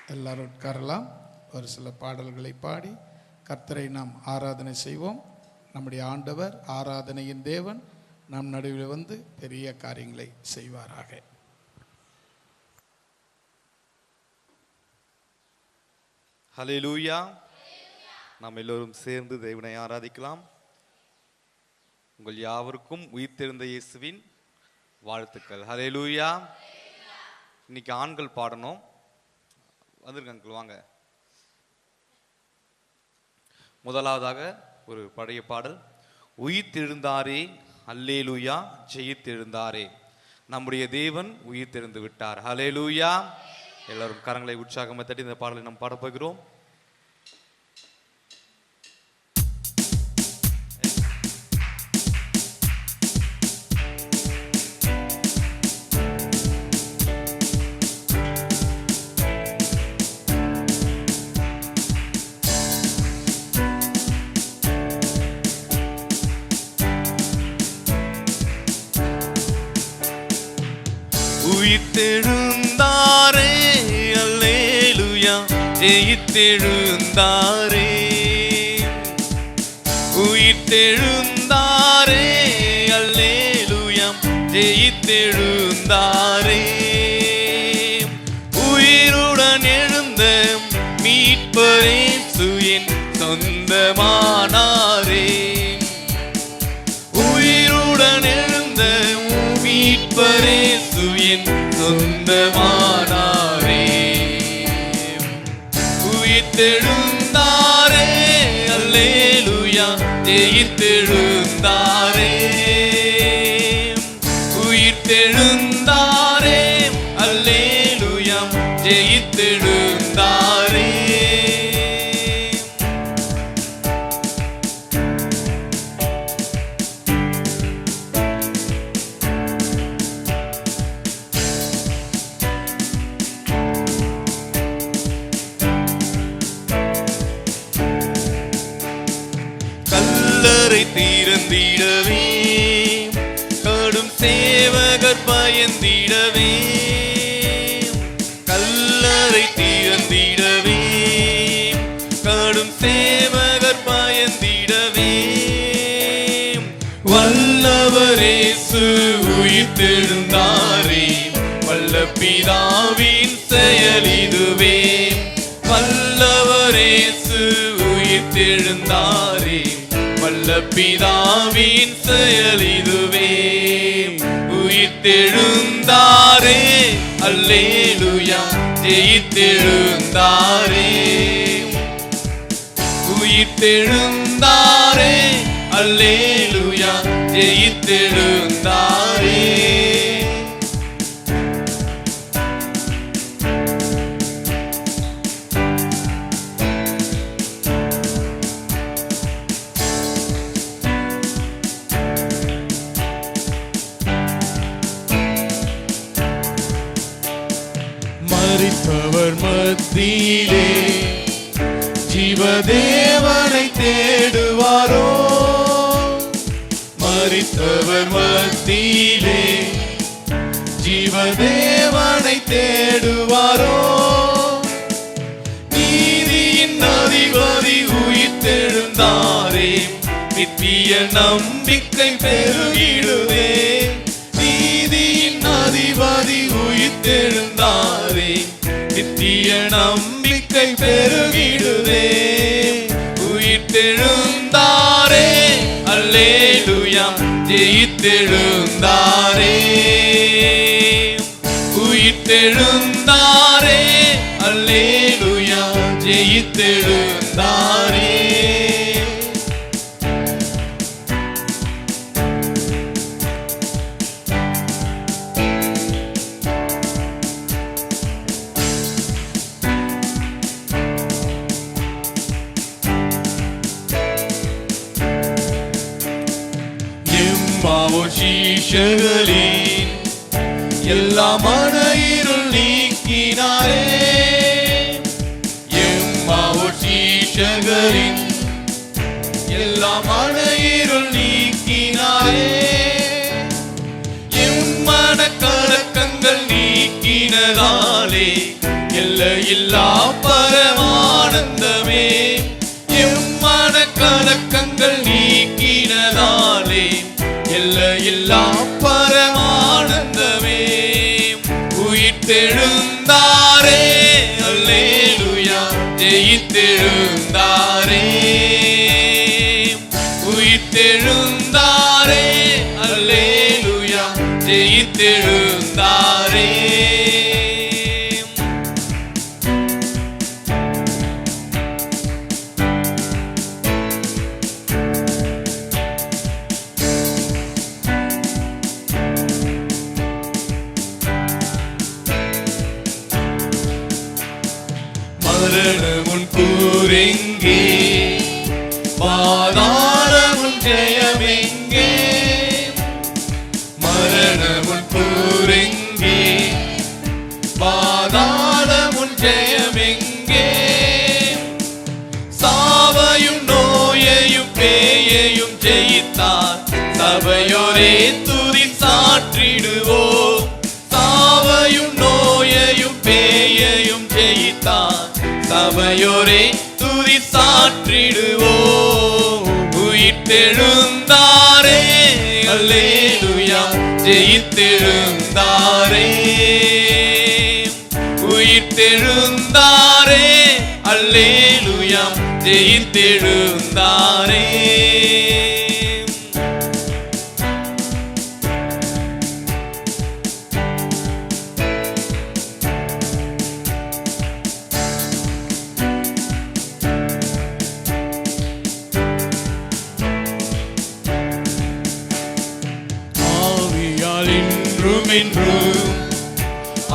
எல்லாரும் உட்காரலாம். ஒரு சில பாடல்களை பாடி கர்த்தரை நாம் ஆராதனை செய்வோம். நம்முடைய ஆண்டவர் ஆராதனையின் தேவன் நம் நடுவில் வந்து பெரிய காரியங்களை செய்வாராக. ஹல்லேலூயா. நாம் எல்லோரும் சேர்ந்து தேவனை ஆராதிக்கலாம். உங்கள் யாவருக்கும் உயிர்த்தெழுந்த இயேசுவின் வாழ்த்துக்கள். ஹல்லேலூயா. இன்னைக்கு ஆண்கள் பாடணும். வந்திருக்காங்க, வாங்க. முதலாவதாக ஒரு பழைய பாடல், உயிர்த்தெழுந்தாரே அல்லேலூயா, ஜெயித்தெழுந்தாரே, நம்முடைய தேவன் உயிர்த்தெழுந்து விட்டார். ஹல்லேலூயா. எல்லாரும் கரங்களை உற்சாகமாக தட்டி இந்த பாடலை நாம் பாடப்போகிறோம். உயிர்த்தெழுந்தாரே அல்லேலூயா, ஜெயித்தெழுந்தாரே, உயிர்த்தெழுந்தாரே அல்லேலூயா, ஜெயித்தெழுந்தாரே, உயிருடன் எழுந்த மீட்பரே சுயன் சொந்தமானாரே, உயிருடன் எழுந்த மீட்பரே சுயன் சொந்தமானாரே, உயிர்த்தெழுந்தாரே அல்லேலூயா, ஜெயித்தெழுந்தாரே, உயிர்த்தெழுந்தாரே அல்லேலூயா, ஜெயித்தெழுந்தாரே. தீரந்திடவே கடும் சேவகர் பயந்திடவே, கல்லறை தீரந்திடவே கடும் சேவகர் பயந்திடவே, வல்லவரேசு உயிர்த்தெழுந்தாரே, வல்ல பிதாவின் செயலிதுவே, வல்லவரேசு உயிர்த்தெழுந்தாரே, வல்ல பிதாவின் செயலிதுவே, உயிர்த்தெழுந்தாரே அல்லேலூயா, ஜெயித்தெழுந்தாரே, உயிர்த்தெழுந்தாரே அல்லேலூயா, ஜெயித்தெழுந்தாரே. மரித்தவர் மத்தியிலே ஜீவதேவனை தேடுவாரோ, மரித்தவர் மத்தியிலே ஜீவதேவனை தேடுவாரோ, நீதியின் அதிபதி உயிர்த்தெழுந்தாரே, நித்திய நம்பிக்கை பெருகிடுதே, நீதியின் அதிபதி உயிர்த்தெழுந்தாரே, நித்திய நம்பிக்கை பெருகிடுதே, உயிர்த்தெழுந்தாரே அல்லேலூயா, ஜெயித்தெழுந்தாரே, உயிர்த்தெழுந்தாரே அல்லேலூயா, ஜெயித்தெழுந்தாரே. சீஷர்களின் எல்லா மன இருள் நீக்கினாரே, எம்மாவோர் சீஷர்களின் எல்லா மன இருள் நீக்கினாரே, எம்மன கலக்கங்கள் நீக்கினதாலே எல்லையில்லா பரமானந்தமே, எம்மன கலக்கங்கள் நீக்கினதாலே எல்லையில்லா பரமானந்தமே. உயிர்த்தெழுந்தாரே அல்லேலூயா, ஜெயித்தெழுந்தாரே, உயிர்த்தெழுந்தாரே அல்லேலூயா, ஜெயித்தெழுந்தாரே. மரணமுன் கூரெங்கே, பாதாளமுன் ஜெயமெங்கே, மரணமுன் கூரெங்கே, பாதாளமுன் ஜெயமெங்கே, சாவையும் நோயையும் பேயையும் ஜெயித்தார் சபையோரே துதி சாற்றிடுவோம். சாவையும் நோயையும் பேயையும் ஜெயித்தார் சபையோரே துதி சாற்றிடுவோம். உயிர்த்தெழுந்தாரே அல்லேலூயா, ஜெயித்தெழுந்தாரே, உயிர்த்தெழுந்தாரே அல்லேலூயா, ஜெயித்தெழுந்தாரே. என்றும்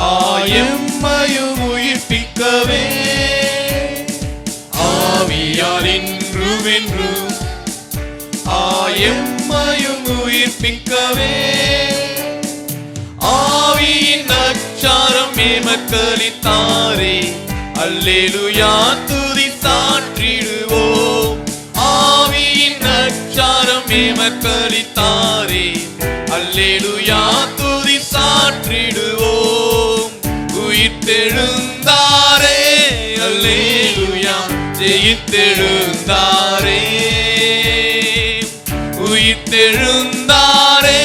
ஆயம்மையும் உயிர்ப்பிக்கவே, ஆவியால் என்றும் என்றும் ஆயம்மையும் உயிர்ப்பிக்கவே, ஆவியின் அச்சாரம் எமக்களித்தாரே அல்லேலூயா, துதி சாற்றிடுவோம். ஆவியின் அச்சாரம் எமக்களித்தாரே அல்லேலூயா, துதி சாற்றிடுவோம். உயிர்த்தெழுந்தாரே அல்லேலூயா, ஜெயித்தெழுந்தாரே, உயிர்த்தெழுந்தாரே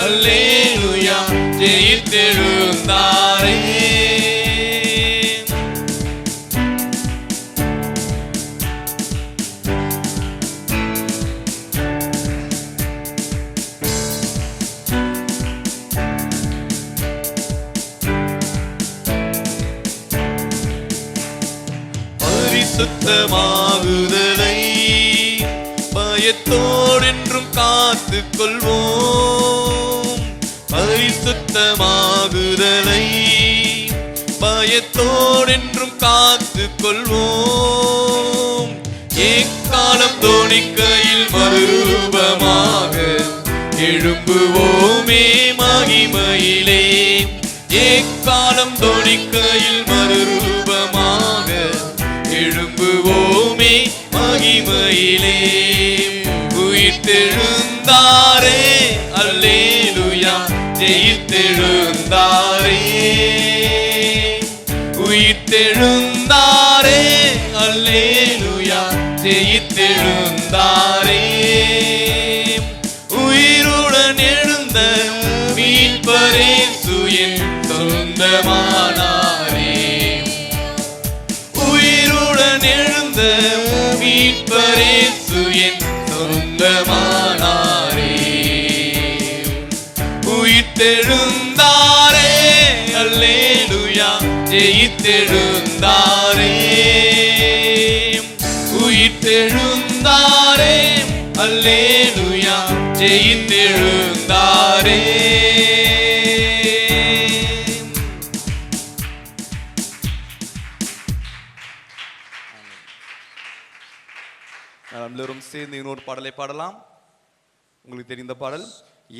அல்லேலூயா, ஜெயித்தெழுந்தாரே. பரிசுத்தமாகுதலை பயத்தோடென்றும் காத்துக் கொள்வோம். பரிசுத்தமாகுதலை பயத்தோடென்றும் காத்துக் கொள்வோம். எக்காலம் தோணிக்கையில் மறுரூபமாக எழும்புவோமே மகிமையிலே, எக்காலம் தோணிக்கையில் மறுரூபமாக எழும்புவோமே மகிமையிலே. உயிர்த்தெழுந்தாரே அல்லேலூயா, ஜெயித்தெழுந்தாரே, உயிர்த்தெழுந்தாரே அல்லேலூயா, ஜெயித்தெழுந்தாரே. உயிருடன் எழுந்த மீட்பரே சுயன் சொந்தமானாரே, உயிருடன் எழுந்த மீட்பரே சுயன் சொந்தமானாரே. உயிர்த்தெழுந்தாரே அல்லேலூயா, ஜெயித்தெழுந்தாரே, உயிர்த்தெழுந்தாரே அல்லேலூயா, ஜெயித்தெழுந்தாரே. எல்லோரும் சேர்ந்து இன்னொரு பாடலை பாடலாம். உங்களுக்கு தெரிந்த பாடல்.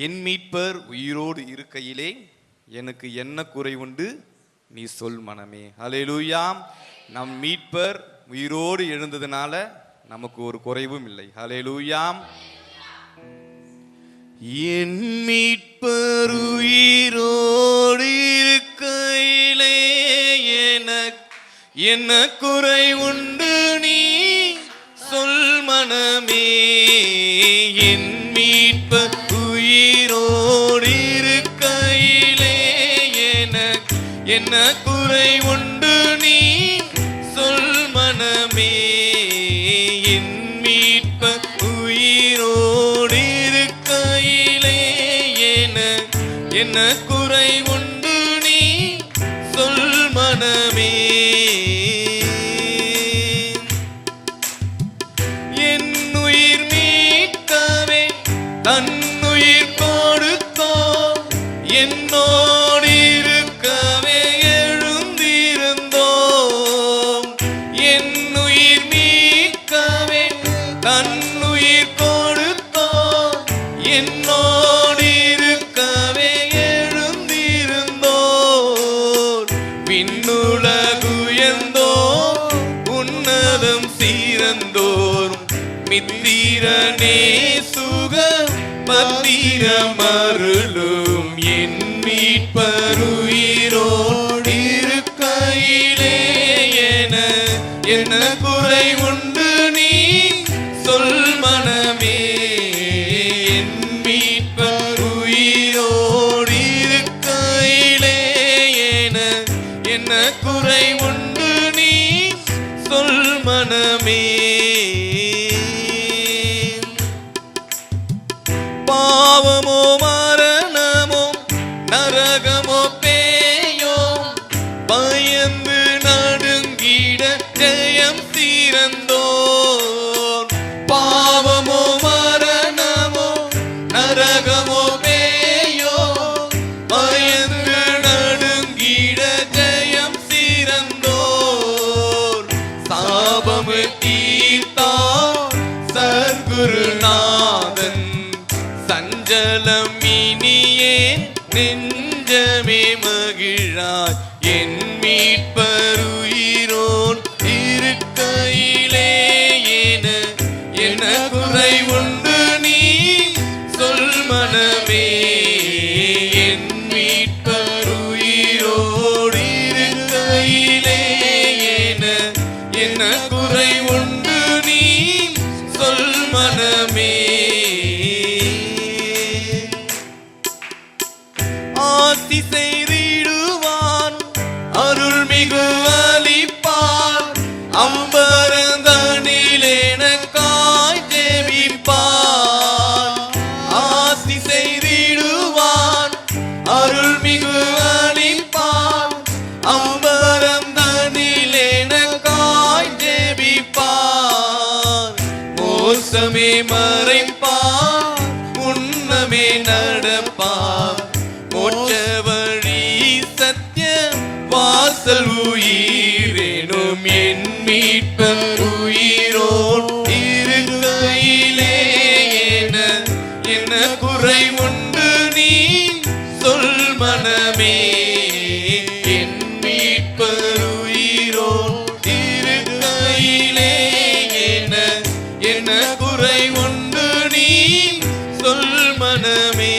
என் மீட்பர் உயிரோடு இருக்கையிலே எனக்கு என்ன குறைவுண்டு நீ சொல் மனமே. ஹல்லேலூயா. நம் மீட்பர் உயிரோடு எழுந்ததுனால நமக்கு ஒரு குறைவும் இல்லை. ஹல்லேலூயா. என் மீட்பர் உயிரோடு இருக்கையிலே எனக்கு என்ன குறை உண்டு நீ சொல் மனமே, என் மீட்பர் உயிரோடு இருக்கையிலே எனக்கு என்ன குறை உண்டு நீ சொல் மனமே, என் மீட்பர் உயிரோடு இருக்கையிலே எனக்கு என்ன குறை உண்டு நீ சொல் மனமே. என்னுயிர் மீட்கவே தன்னுயிர் கொடுத்தோ, என்னோடு இருக்கவே எழுந்திருந்தோம். என்னுயிர் மீட்கவே தன்னுயிர் கொடுத்தோ, என்னோடு இருக்கவே எழுந்திருந்தோர். விண்ணுலகுயர்ந்தோ உன்னதம் சீரந்தோர், மித்திரனே சுக பத்திரமருளும். என் மீட்பர் உயிரோடு இருக்கையிலே என்ன குறை உண்டு நீ சொல் மனமே, என் மீட்பர் உயிரோடு இருக்கையிலே என்ன குறை உண்டு நீ சொல் மனமே. பாவமோ மரணமோ நரகமோ பேயோ பயந்து நடுங்கிட ஜெயம் தீரந்தோர். பாவமோ மரணமோ நரகமோ பேயோ பயந்து நடுங்கிட ஜெயம் தீரந்தோர். சாபமு தீர்த்தார் சர்க்குருநாதன், சஞ்சலம் இனியே நெஞ்சமே மகிழாய். என் மீட்பர் உயிரோன் இருக்கையிலே என்ன குறை உண்டு நீ சொல் மனமே, என் மீட்பர் உயிரோடு இருக்கையிலே என்ன குறை உண்டு நீ சொல் மனமே. ஆசி செய்திடுவான் அருள்மிகு அளிப்பார், அம்பரந்தனில் எனக்காய் ஜெபிப்பார். ஆசி செய்திடுவான் அருள்மிகு அளிப்பார், அம்பரந்தனில் எனக்காய் ஜெபிப்பார். மோசமே மறைப்பார், முன்னமே நடப்பார், மோட்ச வழி சத்திய வாசல் உயிரெனும். என் மீட்பர் உயிரோடு இருக்கையிலே என்ன குறை உண்டு நீ சொல் மனமே, என் மீட்பர் உயிரோடு இருக்கையிலே என்ன குறை உண்டு நீ சொல் மனமே.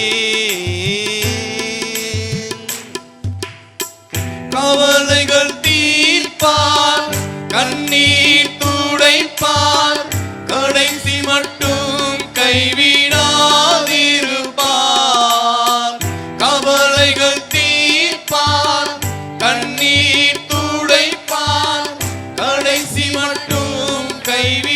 கவலைகள் தீர்ப்பார், கண்ணீர் துடைப்பார், கடைசி மட்டும் கைவிடாதிருப்பார். கவலைகள் தீர்ப்பார், கண்ணீர் துடைப்பார், கடைசி மட்டும் கைவிடாதிருப்பார்.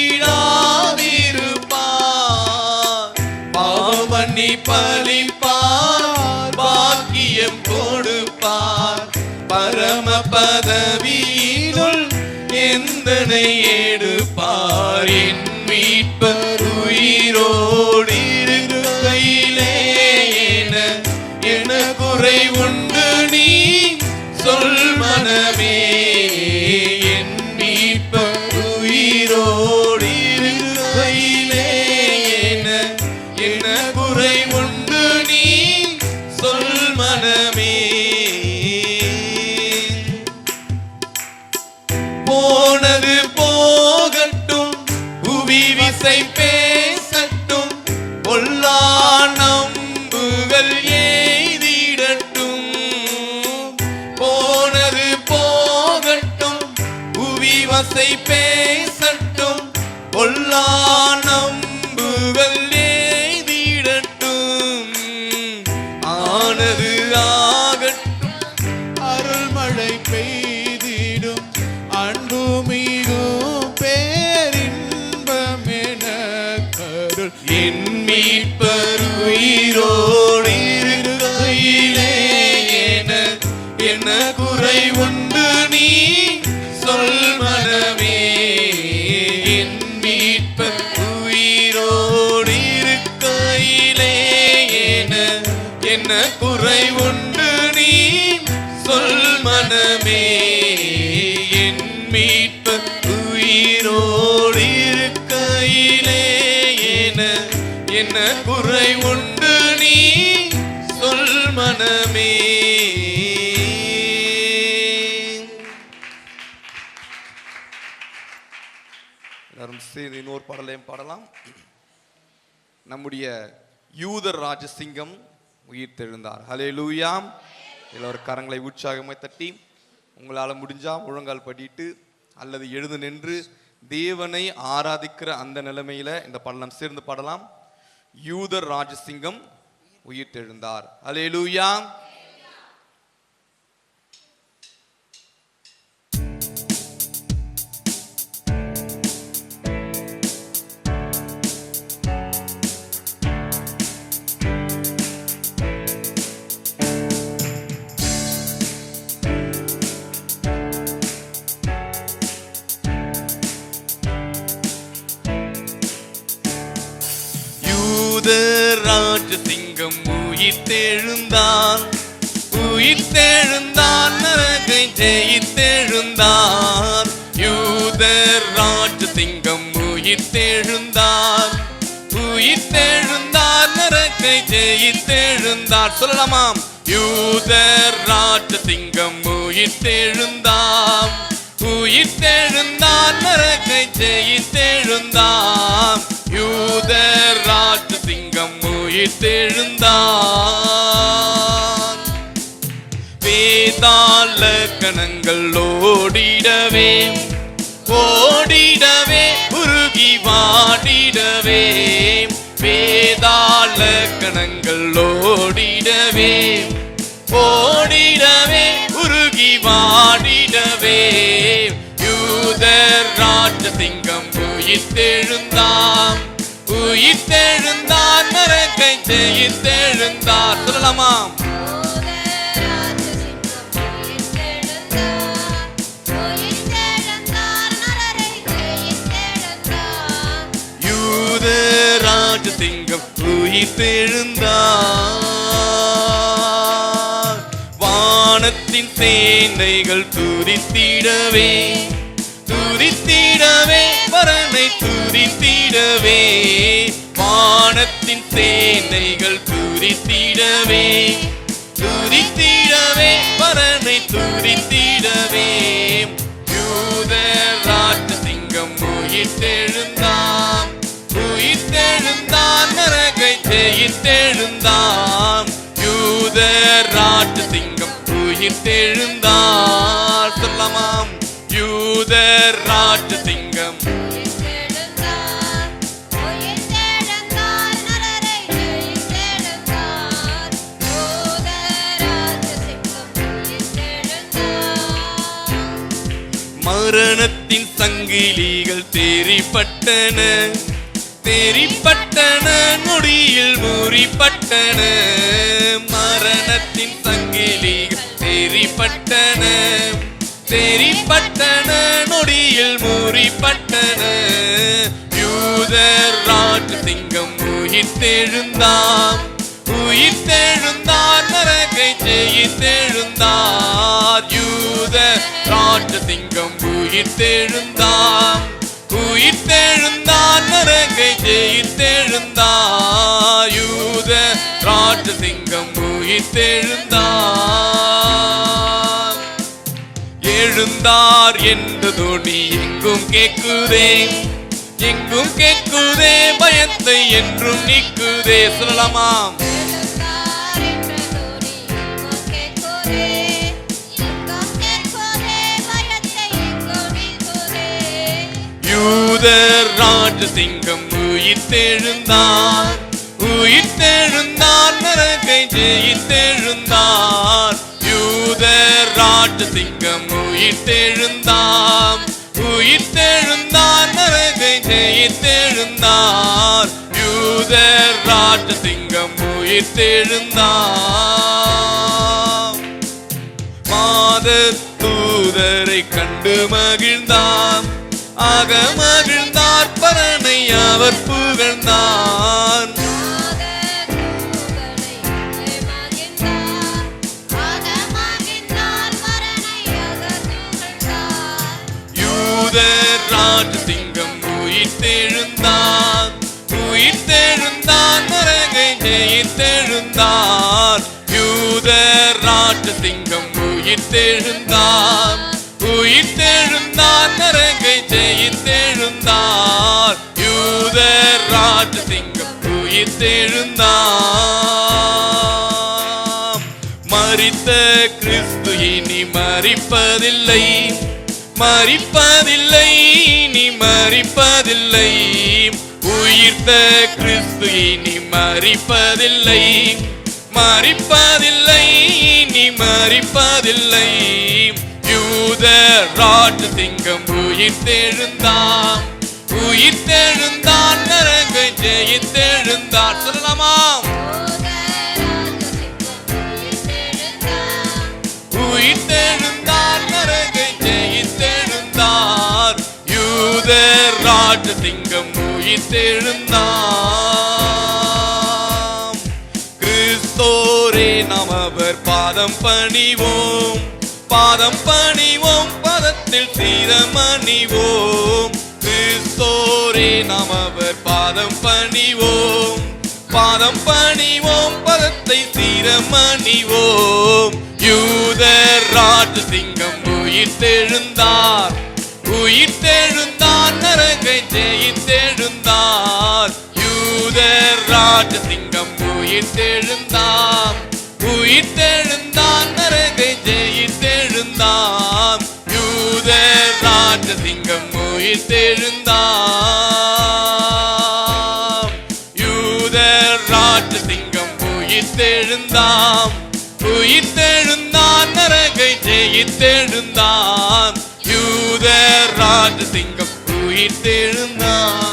பாவமன்னி பலிப்பார், பாக்கியம் கொடுப்பார், பரம பதவியினுள் எந்தனை எடுப்பார். என் மீட்பர் உயிரோடு இருக்கையிலே என்ன குறை உண்டு நீ சொல் மனமே, என் மீட்பர் உயிரோடு இருக்கையிலே என்ன குறை உண்டு நீ சொல் மனமே. போனது போகட்டும், புவி விசை பேசட்டும், பொல்லா நம்புகள் எய்திடட்டும். போனது போகட்டும், வசை பேசட்டும், பொல்லா நம்புகள் எய்திடட்டும். ஆனது ஆகட்டும், அருள்மழை பெய்திடும், அன்பு மிகும் பேரின்பமென கருள். என் மீட்பர் உயிரோடு இருக்கையிலே என்ன குறை உண்டு நீ சொல் மனமே. என் மீட்பர் உயிரோடு இருக்கையிலே என்ன குறை உண்டு நீ சொல் மனமே. என் மீட்பர் உயிரோடு இருக்கையிலே என்ன குறை உண்டு நீ சொல் மனமே. எல்லாரும் சேர்ந்து இன்னொரு பாடலையும் பாடலாம். நம்முடைய யூதர் ராஜசிங்கம் உயிர் தெழுந்தார். ஹல்லேலூயா. எல்லோரும் கரங்களை உற்சாகமாய் தட்டி, உங்களால் முடிஞ்சா முழங்கால் படிட்டு அல்லது எழுந்து நின்று தேவனை ஆராதிக்கிற அந்த நிலைமையில இந்த பாடலாம் சேர்ந்து பாடலாம். யூதர் ராஜசிங்கம் உயிர் தெழுந்தார். ஹல்லேலூயா. ராஜசிங்கம் உயிர்த்தெழுந்தான், உயிர்த்தெழுந்தான், நரகை ஜெயித்தெழுந்தான். யூதர் ராஜசிங்கம் உயிர்த்தெழுந்தான், உயிர்த்தெழுந்தான், நரகை ஜெயித்தெழுந்தான். சொல்லலாமாம். யூதர் ராஜசிங்கம் உயிர்த்தெழுந்தான், உயிர்த்தெழுந்தான், நரகை ஜெயித்தெழுந்தான். யூதர் ராஜசிங்கம் உயிர்த்தெழுந்தான். வேதாள கணங்கள் ஓடிடவே, ஓடிடவே, உருகி வாடிடவே. வேதாள கணங்கள் ஓடிடவே, ஓடிடவே, உருகி வாடிடவே. யூதர் ராஜசிங்கம் உயிர்த்தெழுந்தான், உயிர்த்தெழுந்தான், நரகை ஜெயித்தெழுந்தான். சொல்லலாமாம். யூதர் ராஜசிங்கம் உயிர்த்தெழுந்தான். வானத்தின் சேனைகள் துதித்திடவே, துதித்திடவே, பரனை துதித்திடவே. வானத்தின் சேனைகள் துதித்திடவே, துதித்திடவே, பரனை துதித்திடவே. யூதர் ராஜசிங்கம் உயிர்த்தெழுந்தான், உயிர்த்தெழுந்தான், நரகை ஜெயித்தெழுந்தான். யூதர் ராஜசிங்கம் உயிர்த்தெழுந்தான். சொல்லலாமாம். யூதர் ராஜசிங்கம் மரணத்தின் சங்கிலிகள் தெரிப்பட்டன, தெரிப்பட்டன, நொடியில் முறிப்பட்டன. மரணத்தின் சங்கிலிகள் தெரிப்பட்டன, தெரிப்பட்டன, நொடியில் முறிப்பட்டன. யூதர் ராஜசிங்கம் உயிர்த்தெழுந்தான், உயிர்த்தெழுந்தான், நரகை ஜெயித்தெழுந்தான். யூதர் ராஜசிங்கம் உயிர்த்தெழுந்தான், உயிர்த்தெழுந்தான், நரகை ஜெயித்தெழுந்தான். யூதர் ராஜசிங்கம் உயிர்த்தெழுந்தான். எழுந்தார் என்ற துணி எங்கும் கேட்குதே, எங்கும் கேட்குதே, பயத்தை என்றும் நீக்குதே. சொல்லலாமாம். யூதர் ராஜசிங்கம் உயிர்த்தெழுந்தார், உயிர்த்தெழுந்தார், நரகை ஜெயித்தெழுந்தார். யூதர் ராஜசிங்கம் உயிர்த்தெழுந்தார், உயிர்த்தெழுந்தார், நரகை ஜெயித்தெழுந்தார். யூதர் ராஜசிங்கம் உயிர்த்தெழுந்தார். மாதர் தூதரை கண்டு மகிழ்ந்தார், ஆக மகிழ்ந்தார், பரனை அவர் புகழ்ந்தார். யூதர் ராஜசிங்கம் உயிர்த்தெழுந்தார், உயிர்த்தெழுந்தார், நரகை ஜெயித்தெழுந்தார். யூதர் ராஜசிங்கம் உயிர்த்தெழுந்தார், உயிர்த்தெழுந்தார், நரகை ஜெயித்தெழுந்தார். யூதர் ராஜசிங்கம் உயிர்த்தெழுந்தார். மரித்த கிறிஸ்து இனி மரிப்பதில்லை, மரிப்பதில்லை, நீ மரிப்பதில்லை. உயிர்த்த கிறிஸ்து இனி மரிப்பதில்லை, மரிப்பதில்லை, நீ மரிப்பதில்லை. யூதர் ராஜசிங்கம் உயிர்த்தெழுந்தார், உயிர்த்தெழுந்தார், நரகை ஜெயித்தெழுந்தார். சொல்லலாமா? உயிர்த்தெழுந்தார், நரகை ஜெயித்தெழுந்தார். யூதர் ராஜசிங்கம் உயிர்த்தெழுந்தார். கிறிஸ்தோரே நாம் அவர் பாதம் பணிவோம், பாதம் பணிவோம், பதத்தில் சீரமணிவோம். கிறிஸ்தோரே நாம் அவர் பாதம் பணிவோம், பாதம் பணிவோம், பதத்தை சீரமணிவோம். யூதர் ராஜசிங்கம் உயிர்த்தெழுந்தார், உயிர்த்தெழுந்தார், நரகை ஜெயித்தெழுந்தார். யூதர் ராஜசிங்கம் உயிர்த்தெழுந்தார், உயிர்த்தெழுந்தார், நரகை ஜெயித்தெழுந்தார். யூதர் ராஜசிங்கம் உயிர்த்தெழுந்தார். யூதர் ராஜசிங்கம் உயிர்த்தெழுந்தார், உயிர்த்தெழுந்தார், நரகை ஜெயித்தெழுந்தார். யூதர் ராஜசிங்கம் உயிர்த்தெழுந்தார்.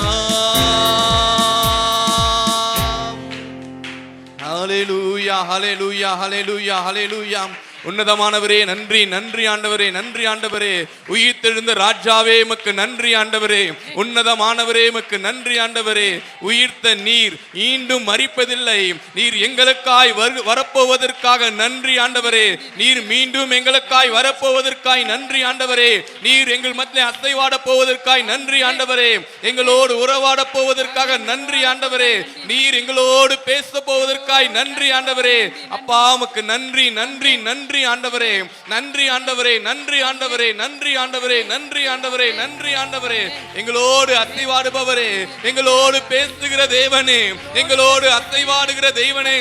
ஹல்லேலூயா, ஹல்லேலூயா, ஹல்லேலூயா, ஹல்லேலூயா. உன்னதமானவரே நன்றி, நன்றி ஆண்டவரே, நன்றி ஆண்டவரே. உயிர்த்தெழுந்த ராஜாவே உமக்கு நன்றி ஆண்டவரே. உன்னதமானவரே உமக்கு நன்றி ஆண்டவரே. உயிர்த்த நீர் மீண்டும் மரிப்பதில்லை, நீர் எங்களுக்காய் வரப்போவதற்காக நன்றி ஆண்டவரே. நீர் மீண்டும் எங்களுக்காய் வரப்போவதற்காய் நன்றி ஆண்டவரே. நீர் எங்கள் மத்தியிலே அசைவாட போவதற்காய் நன்றி ஆண்டவரே. எங்களோடு உறவாட போவதற்காக நன்றி ஆண்டவரே. நீர் எங்களோடு பேச போவதற்காய் நன்றி ஆண்டவரே. அப்பா உமக்கு நன்றி, நன்றி, நன்றி ஆண்டவரே. நன்றி ஆண்டவரே, நன்றி ஆண்டவரே, நன்றி ஆண்டவரே, நன்றி ஆண்டவரே, நன்றி ஆண்டவரே. எங்களோடு அசைவாடுபவரே, எங்களோடு பேசுகிற தேவனே, எங்களோடு அசைவாடுகிற தேவனே,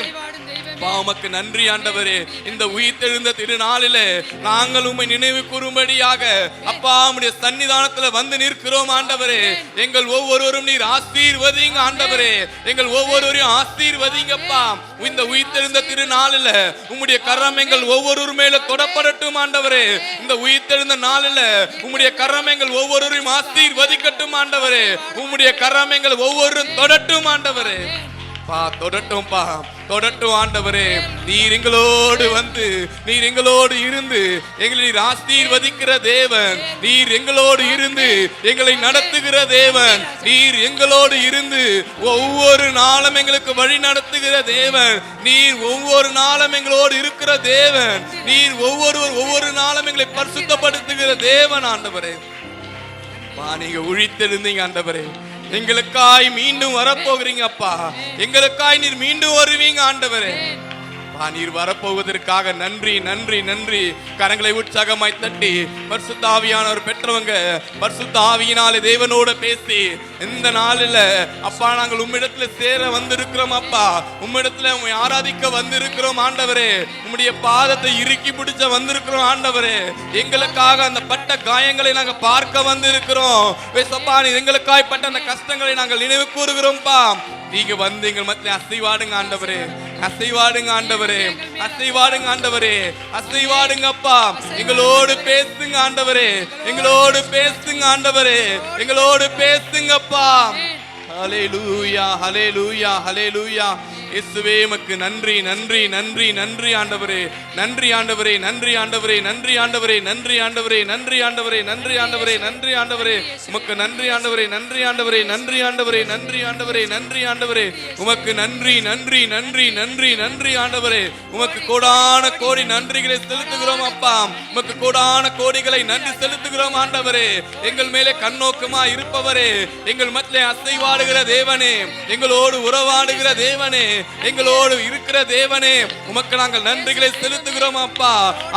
உமக்கு நன்றி ஆண்டவரே. இந்த உயிர்த்தெழுந்த திருநாளிலே நாங்கள் உம்மை நினைவு கூறும்படியாக அப்பா உம்முடைய சன்னிதானத்துல வந்து நிற்கிறோம் ஆண்டவரே. எங்கள் ஒவ்வொருவரும் நீர் ஆசீர்வதிங்க ஆண்டவரே. எங்கள் ஒவ்வொருவரையும் ஆசீர்வதிங்கப்பா. இந்த உயிர்த்தெழுந்த திருநாளில உம்முடைய கரம் எங்கள் ஒவ்வொரு மேல தொடப்படட்டும் ஆண்டவரே. இந்த உயிர்த்தெழுந்த நாளில உம்முடைய கரம் எங்கள் ஒவ்வொருவரையும் ஆசீர்வதிக்கட்டும் ஆண்டவரே. உம்முடைய கரம் எங்கள் ஒவ்வொருவரும் தொடட்டும் ஆண்டவரே. பா தொடட்டும், பா தொடட்டும் ஆண்டவரே. நீர் எங்களோடு வந்து, நீர் எங்களோடு இருந்து எங்களை நீர் ஆசீர்வதிக்கிற தேவன். நீர் எங்களோடு இருந்து எங்களை நடத்துகிற தேவன். நீர் எங்களோடு இருந்து ஒவ்வொரு நாளும் எங்களுக்கு வழி நடத்துகிற தேவன். நீர் ஒவ்வொரு நாளும் எங்களோடு இருக்கிற தேவன். நீர் ஒவ்வொரு நாளும் எங்களை பரிசுத்தப்படுத்துகிற தேவன் ஆண்டவரே. நீங்க உழித்தெழுந்தீங்க ஆண்டவரே. எங்களுக்காய் மீண்டும் வரப்போகிறீங்க அப்பா. எங்களுக்காய் நீர் மீண்டும் வருவீங்க ஆண்டவரே. நீர் வரப்போவதற்காக நன்றி நன்றி நன்றி. கரங்களை உற்சாகமாய் தட்டி பரிசுத்த ஆவியானவர் பெற்றவங்க பரிசுத்த ஆவியினாலே தேவனோட பேசி இந்த நாளில் அப்பா நாங்கள் உம்மிடத்துல சேர வந்திருக்கிறோம். அப்பா உம்மிடத்துல உம்மை ஆராதிக்க வந்திருக்கிறோம் ஆண்டவரே. உம்முடைய பாதத்தை இறுக்கி பிடிச்ச வந்திருக்கிறோம் ஆண்டவரே. எங்களுக்காக அந்த பட்ட காயங்களை நாங்கள் பார்க்க வந்திருக்கிறோம். எங்களுக்காய் பட்ட அந்த கஷ்டங்களை நாங்கள் நினைவு கூறுகிறோம்ப்பா. நீங்க வந்து எங்கள் மத்தியில் அசைவாடுங்க ஆண்டவரே, அசைவாடுங்க ஆண்டவரே, அசைவாடுங்க ஆண்டவரே, அசைவாடுங்க அப்பா. எங்களோடு பேசுங்க ஆண்டவரே, எங்களோடு பேசுங்க ஆண்டவரே, எங்களோடு பேசுங்கப்பா. ஹல்லேலூயா ஹல்லேலூயா ஹல்லேலூயா. இயேசுவே உமக்கு நன்றி நன்றி நன்றி நன்றி ஆண்டவரே, நன்றி ஆண்டவரே, நன்றி ஆண்டவரே, நன்றி ஆண்டவரே, நன்றி ஆண்டவரே, நன்றி ஆண்டவரே, நன்றி ஆண்டவரே, நன்றி ஆண்டவரே, உமக்கு நன்றி ஆண்டவரே, நன்றி ஆண்டவரே, நன்றி ஆண்டவரே, நன்றி ஆண்டவரே, நன்றி ஆண்டவரே, உமக்கு நன்றி நன்றி நன்றி நன்றி நன்றி ஆண்டவரே. உமக்கு கோடான கோடி நன்றிகளை செலுத்துகிறோம் அப்பா. உமக்கு கோடான கோடிகளை நன்றி செலுத்துகிறோம் ஆண்டவரே. எங்கள் மேலே கண்ணோக்கமா இருப்பவரே, எங்கள் மத்தியிலே அசைவாடுகிற தேவனே, எங்களோடு உறவாடுகிற தேவனே, எங்களோடு இருக்கிற தேவனே, உமக்கு நாங்கள் நன்றிகளை செலுத்துகிறோம் அப்பா.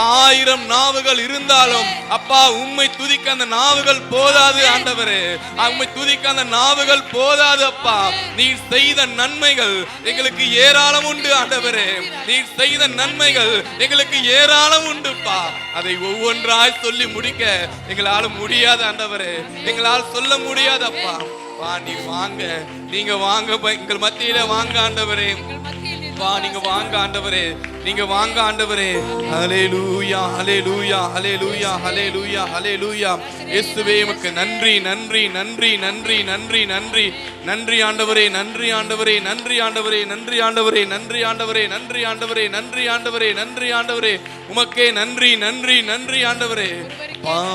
1000 நாவுகள் இருந்தாலும் அப்பா உம்மை துதிக்க அந்த நாவுகள் போதாது ஆண்டவரே. உம்மை துதிக்க அந்த நாவுகள் போதாது அப்பா. நீர் செய்த நன்மைகள் எங்களுக்கு ஏராளம் உண்டு ஆண்டவரே. நீர் செய்த நன்மைகள் எங்களுக்கு ஏராளம் உண்டுப்பா. அதை ஒவ்வொன்றாய் சொல்லி முடிக்க எங்களால் முடியாது ஆண்டவரே, எங்களால் சொல்ல முடியாதப்பா. வா நீ வாங்க, நீங்க வாங்க, எங்கள் மத்தியில வாங்க ஆண்டவரே. வா நீங்க வாங்க ஆண்டவரே, நீங்க வாங்க ஆண்டவரே. ஹல்லேலூயா ஹல்லேலூயா ஹல்லேலூயா ஹல்லேலூயா ஹல்லேலூயா. இயேசுவே உமக்கு நன்றி நன்றி நன்றி நன்றி நன்றி நன்றி நன்றி ஆண்டவரே, நன்றி ஆண்டவரே, நன்றி ஆண்டவரே, நன்றி ஆண்டவரே, நன்றி ஆண்டவரே, நன்றி ஆண்டவரே, நன்றி ஆண்டவரே, நன்றி ஆண்டவரே. உமக்கே நன்றி நன்றி நன்றி ஆண்டவரே.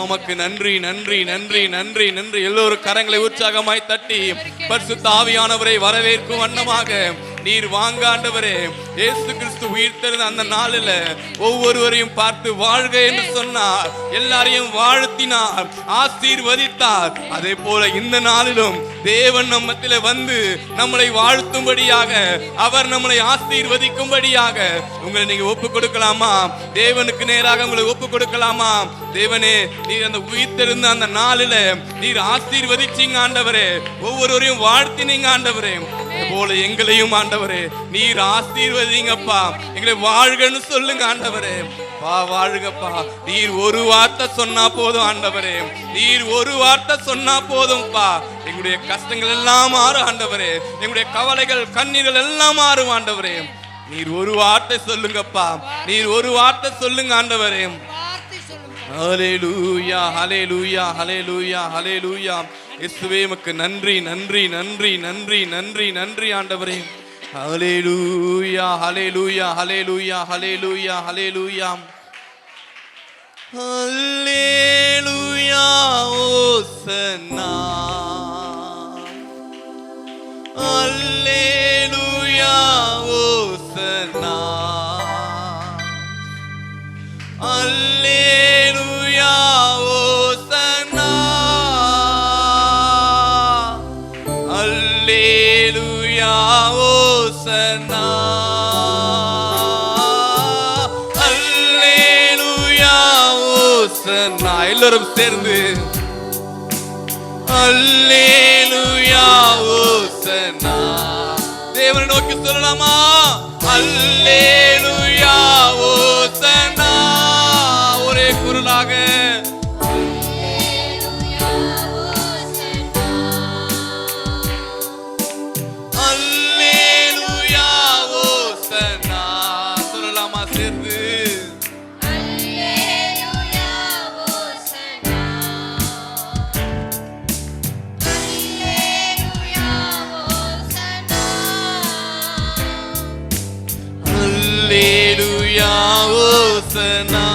உமக்கு நன்றி நன்றி நன்றி நன்றி நன்றி. எல்லோரும் கரங்களை உற்சாகமாய் தட்டி பரிசுத்த ஆவியானவரை வரவேற்கும் வண்ணமாக நீர் வாங்க ஆண்டவரே. இயேசு கிறிஸ்து உயிர்த்தெழுந்த அந்த நாளில் ஒவ்வொருவரையும் பார்த்து வாழ்க என்று சொன்னார். எல்லாரையும் வாழ்த்தினார், ஆசீர்வதித்தார். அதே போல இந்த நாளிலும் தேவன் நம்மத்திலே வந்து நம்மளை வாழ்த்தும்படியாக, அவர் நம்மளை ஆசீர்வதிக்கும்படியாக உங்களை நீங்க ஒப்பு கொடுக்கலாமா? தேவனுக்கு நேராக உங்களை ஒப்பு கொடுக்கலாமா? தேவனே, நீர் அந்த உயிர்த்தெழுந்த அந்த நாளில நீர் ஆசீர்வதிச்சீங்க ஆண்டவரே, ஒவ்வொருவரையும் வாழ்த்தினீங்க ஆண்டவரே. போல எங்களையும் ஆண்டவரே நீர் ஆசீர்வதிங்கப்பா, எங்களை வாழ்கன்னு சொல்லுங்க ஆண்டவரே. வா வாழ்கப்பா. நீர் ஒரு வார்த்தை சொன்னா போதும் ஆண்டவரே, நீர் ஒரு வார்த்தை சொன்னா போதும்பா. எங்களுடைய கஷ்டங்கள் எல்லாம் மாறும் ஆண்டவரே, எங்களுடைய கவலைகள் கண்ணீர்கள் எல்லாம் மாறும் ஆண்டவரே. நீர் ஒரு வார்த்தை சொல்லுங்கப்பா, நீர் ஒரு வார்த்தை சொல்லுங்க ஆண்டவரே. ஹல்லேலூயா ஹல்லேலூயா ஹல்லேலூயா ஹல்லேலூயா. இயேசுவே உமக்கு நன்றி நன்றி நன்றி நன்றி நன்றி நன்றி ஆண்டவரே. ஹல்லேலூயா ஹல்லேலூயா ஹல்லேலூயா ஹல்லேலூயா ஹல்லேலூயா ஹல்லேலூயா. ஓசன்னா ஹல்லேலூயா ஓசன்னா ஹல்லேலூயா ஓசன்னா ஹல்லேலூயா ஓசன்னா ஹல்லேலூயா ஓசன்னா. எல்லாரும் சேர்ந்து ஹல்லேலூயா ஓசன்னா. தேவனை நோக்கி சொல்லலாமா? ஹல்லேலூயா ஓசன்னா. ஒரே குரலாக ஹல்லேலூயா ஓசன்னா. சொல்லலாமா சேர்ந்து? ஹல்லேலூயா ஓசன்னா ஹல்லேலூயா ஓசன்னா ஹல்லேலூயா ஓசன்னா.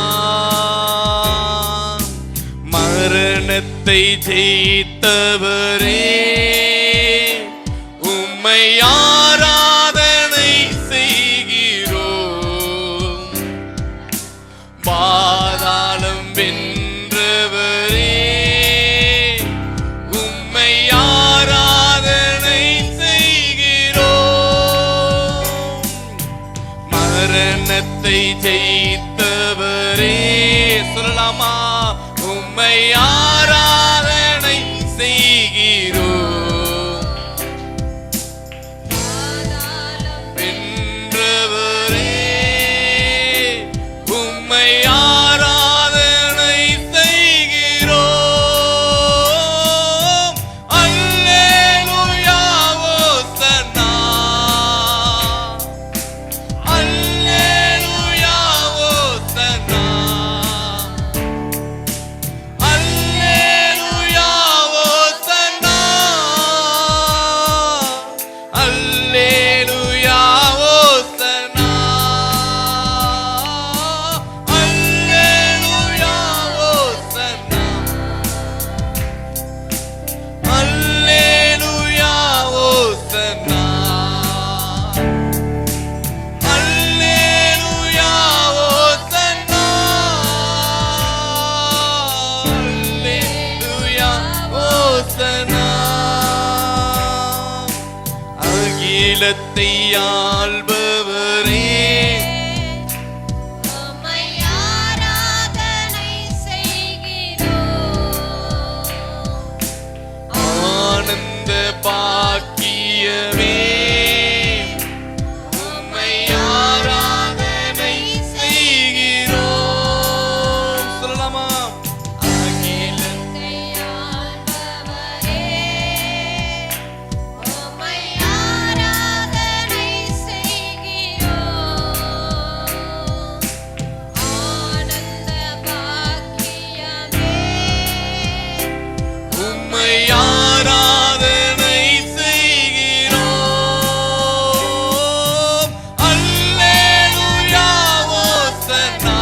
மரணத்தை ஜெயித்தவரே, உம்மை ஆராதனை செய்கிறோம். பாதாளம் வென்றவரே, உம்மை ஆராதனை செய்கிறோம். மரண ஜெயித்தவரே. சொல்லலாமா? உம்மை ஆராதனை செய்கிறோம். வென்றவரே, உம்மை ஆராதனை செய்கிறோம். அல்லேலூயா ஓசன்னா, அல்லேலூயா ஓசன்னா, அல்லேலூயா ஓசன்னா, அல்லேலூயா ஓசன்னா, அல்லேலூயா ஓசன்னா, அல்லேலூயா ஓசன்னா, அல்லேலூயா ஓசன்னா, அல்லேலூயா ஓசன்னா. அகிலத்தை ஆள்பவரே, உம்மை ஆராதனை செய்கிறோம். ஆனந்த பாக்கியமே, உம்மை ஆராதனை செய்கிறோம். சொல்லலாமா? அகிலத்தை ஆள்பவரே, உம்மை ஆராதனை செய்கிறோம். ஆனந்த பாக்கியமே, உம்மை ஆராதனை செய்கிறோம். அல்லேலூயா ஓசன்னா,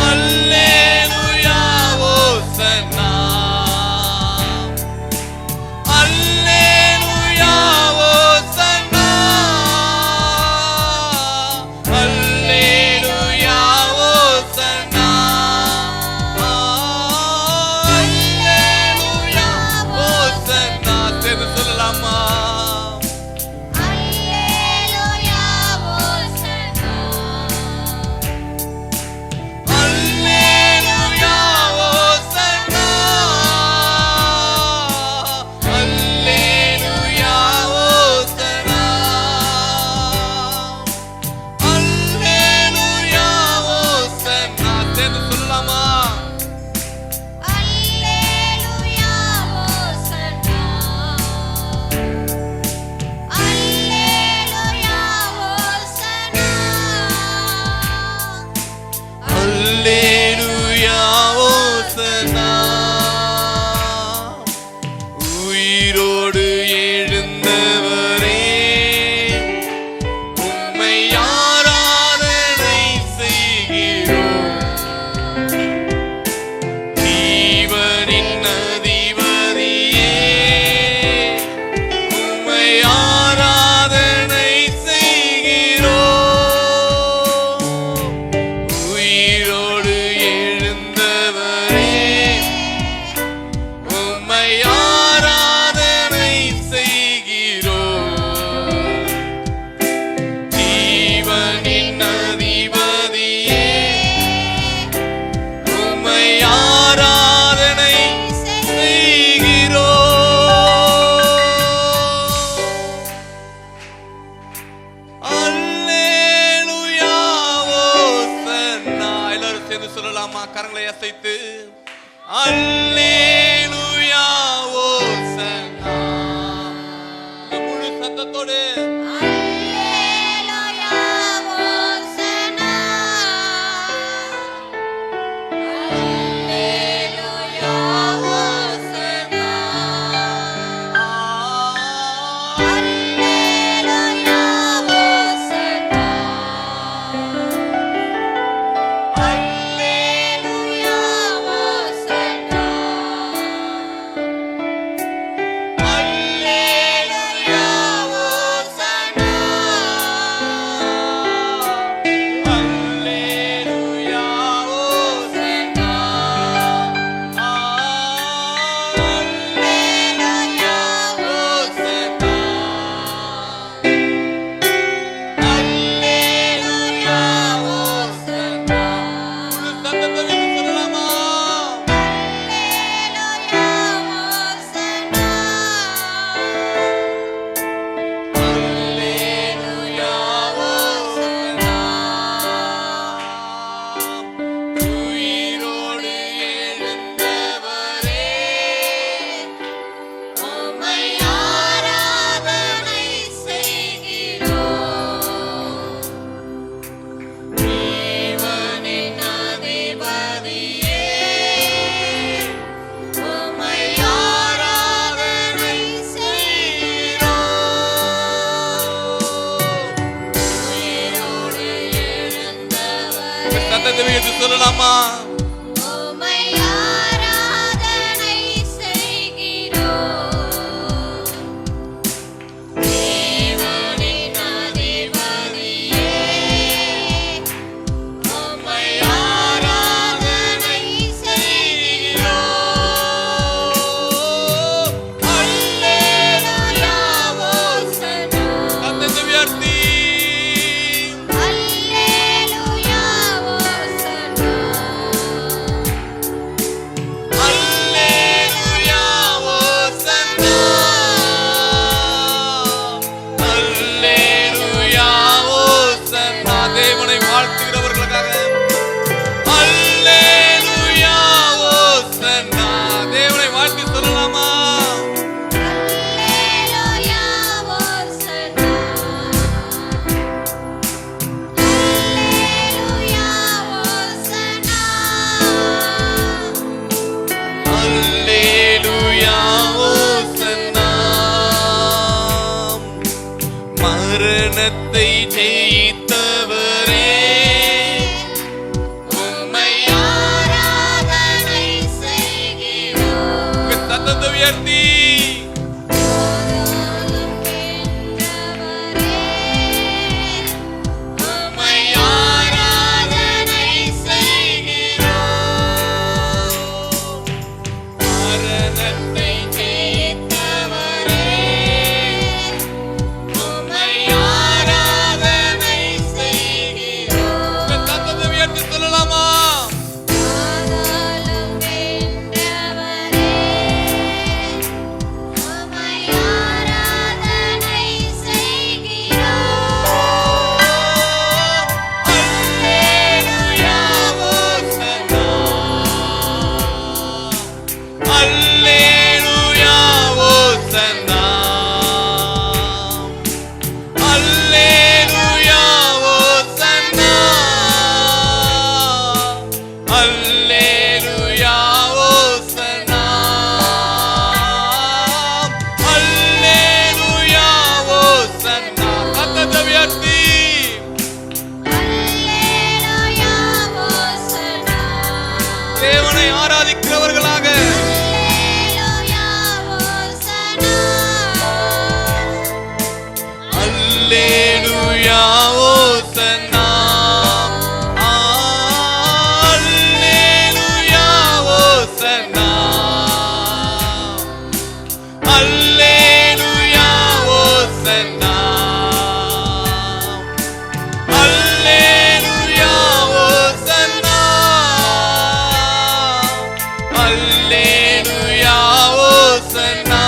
அல்லேலூயா ஓசன்னா, அல்லேலூயா ஓசன்னா, அல்லேலூயா ஓசன்னா, அல்லேலூயா ஓசன்னா. சேர்ந்து சொல்லலாமா? அல்லேலூயா ஓசன்னா, அல்லேலூயா ஓசன்னா, அல்லேலூயா ஓசன்னா, அல்லேலூயா ஓசன்னா. சேர்ந்து சொல்லலாமா? அல்லேலூயா ஓசன்னா, அல்லேலூயா ஓசன்னா, அல்லேலூயா ஓசன்னா. உயிரோடு எழுந்தவரே, உம்மை ஆராதனை செய்கிறோம். ஜீவனின் அதிபதியே, உம்மை ஆராதனை செய்கிறோம். உயிரோடு எழுந்தவரே, உம்மை ஆராதனை செய்கிறோம். ஜீவனின் அதிபதியே, உம்மை ஆராதனை செய்கிறோம். அல்லேலூயா ஓசன்னா. எல்லாரும் சேர்ந்து சொல்லலாமா? கரங்களை அசைத்து அல்லேலூயா ஓசன்னா. இந்த முழு சத்தத்தோடு அல்லேலூயா ஓசன்னா, அல்லேலூயா ஓசன்னா, அல்லேலூயா ஓசன்னா, அல்லேலூயா ஓசன்னா, உயர்த்தி தேவனை ஆராதிக்கிறவர்களாக அல்லேலூயா ஓசன்னா அல்லேலூயா ஓசன்னா அல்லேலூயா ஓசன்னா அல்லேலூயா ஓசன்னா அல்லேலூயா ஓசன்னா